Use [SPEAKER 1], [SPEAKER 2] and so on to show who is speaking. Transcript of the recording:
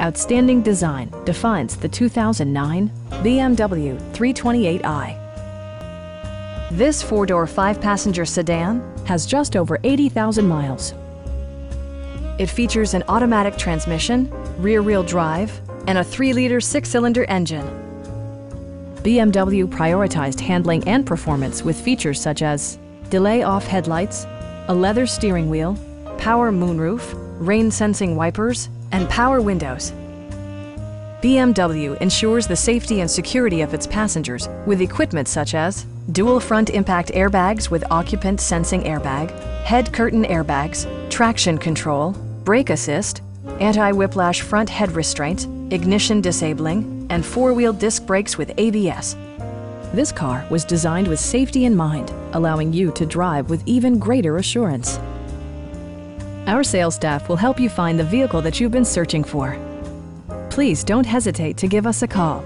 [SPEAKER 1] Outstanding design defines the 2009 BMW 328i. This four-door, five-passenger sedan has just over 80,000 miles. It features an automatic transmission, rear-wheel drive, and a 3-liter six-cylinder engine. BMW prioritized handling and performance with features such as delay-off headlights, a leather steering wheel, power moonroof, rain-sensing wipers, and power windows. BMW ensures the safety and security of its passengers with equipment such as dual front impact airbags with occupant sensing airbag, head curtain airbags, traction control, brake assist, anti-whiplash front head restraint, ignition disabling, and four-wheel disc brakes with ABS. This car was designed with safety in mind, allowing you to drive with even greater assurance. Our sales staff will help you find the vehicle that you've been searching for. Please don't hesitate to give us a call.